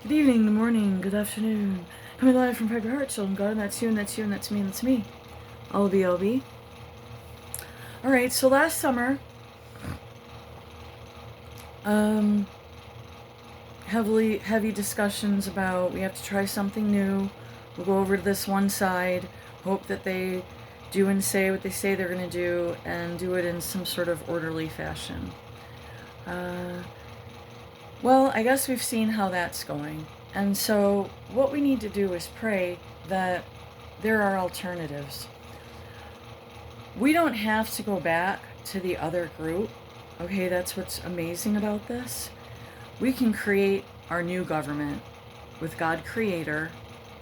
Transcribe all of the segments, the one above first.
Good evening, good morning, good afternoon. Coming live from Private Heart, Children God, and that's you, and that's you, and that's me, and that's me. LB. Alright, so last summer, heavy discussions about we have to try something new. We'll go over to this one side, hope that they do and say what they say they're going to do, and do it in some sort of orderly fashion. Well, I guess we've seen how that's going. And so what we need to do is pray that there are alternatives. We don't have to go back to the other group. Okay, that's what's amazing about this. We can create our new government with God Creator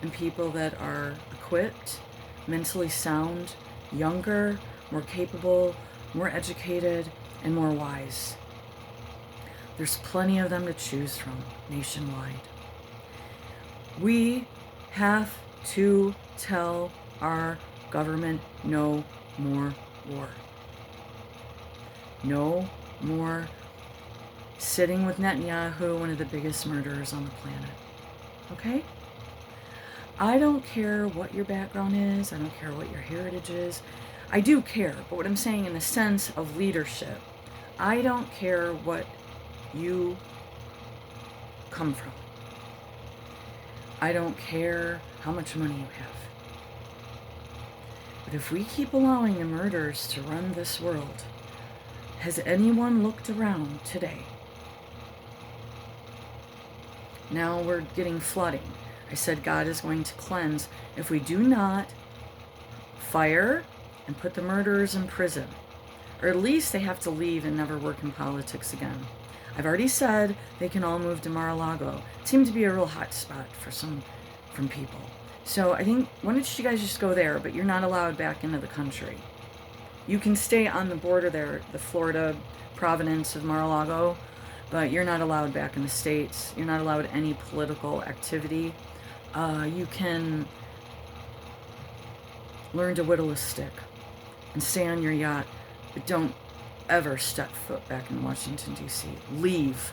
and people that are equipped, mentally sound, younger, more capable, more educated, and more wise. There's plenty of them to choose from nationwide. We have to tell our government no more war. No more sitting with Netanyahu, one of the biggest murderers on the planet. Okay? I don't care what your background is. I don't care what your heritage is. I do care, but what I'm saying in the sense of leadership, I don't care what you come from. I don't care how much money you have. But if we keep allowing the murderers to run this world, has anyone looked around today? Now we're getting flooding. I said God is going to cleanse if we do not fire and put the murderers in prison. Or at least they have to leave and never work in politics again. I've already said they can all move to Mar-a-Lago. It seemed to be a real hot spot from people. So I think, why don't you guys just go there, but you're not allowed back into the country. You can stay on the border there, the Florida province of Mar-a-Lago, but you're not allowed back in the States. You're not allowed any political activity. You can learn to whittle a stick and stay on your yacht, but don't ever step foot back in Washington, D.C. Leave.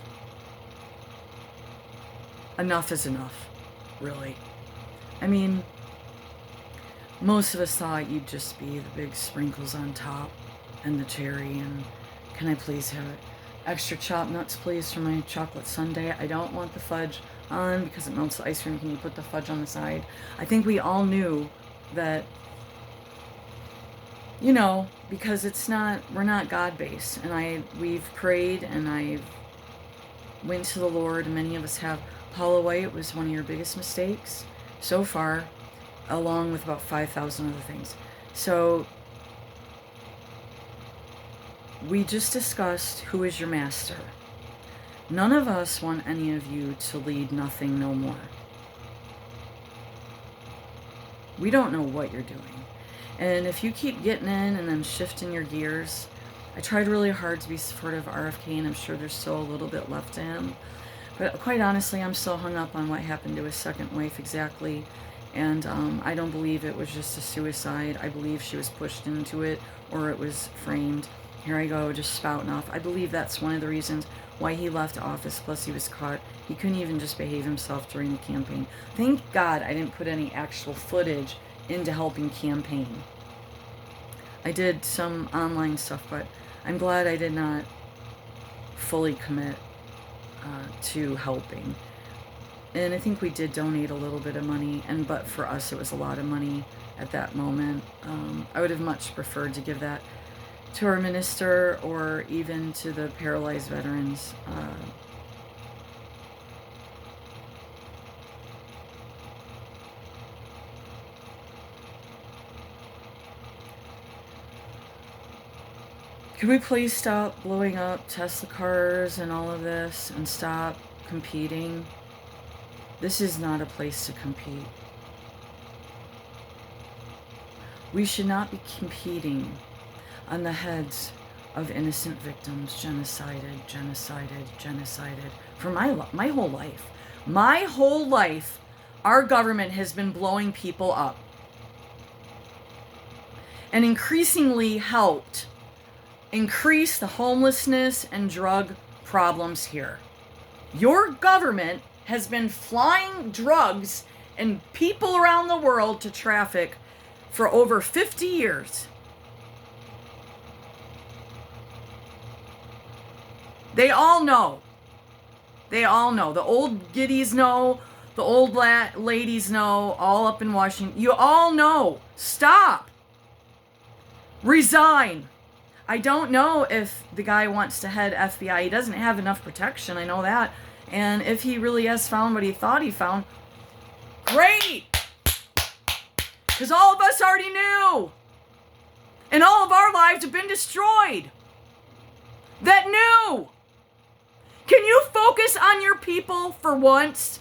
Enough is enough, really. I mean, most of us thought you'd just be the big sprinkles on top and the cherry, and can I please have it? Extra chopped nuts, please, for my chocolate sundae. I don't want the fudge on because it melts the ice cream. Can you put the fudge on the side? I think we all knew that, you know, because we're not God-based, and we've prayed, and I went to the Lord, and many of us have. Paula White was one of your biggest mistakes so far, along with about 5,000 other things. So we just discussed who is your master. None of us want any of you to lead nothing no more. We don't know what you're doing. And if you keep getting in and then shifting your gears, I tried really hard to be supportive of RFK, and I'm sure there's still a little bit left to him. But quite honestly, I'm still hung up on what happened to his second wife exactly. And I don't believe it was just a suicide. I believe she was pushed into it, or it was framed. Here I go, just spouting off. I believe that's one of the reasons why he left office, plus he was caught. He couldn't even just behave himself during the campaign. Thank God I didn't put any actual footage into helping campaign. I did some online stuff, but I'm glad I did not fully commit to helping. And I think we did donate a little bit of money, but for us it was a lot of money at that moment. I would have much preferred to give that to our minister or even to the paralyzed veterans. Can we please stop blowing up Tesla cars and all of this and stop competing? This is not a place to compete. We should not be competing on the heads of innocent victims, genocided for my whole life. My whole life, our government has been blowing people up and increasingly helped increase the homelessness and drug problems here. Your government has been flying drugs and people around the world to traffic for over 50 years. They all know. They all know. The old giddies know. The old ladies know. All up in Washington. You all know. Stop. Resign. I don't know if the guy wants to head FBI. He doesn't have enough protection. I know that. And if he really has found what he thought he found, great. Because all of us already knew. And all of our lives have been destroyed. That knew. Can you focus on your people for once?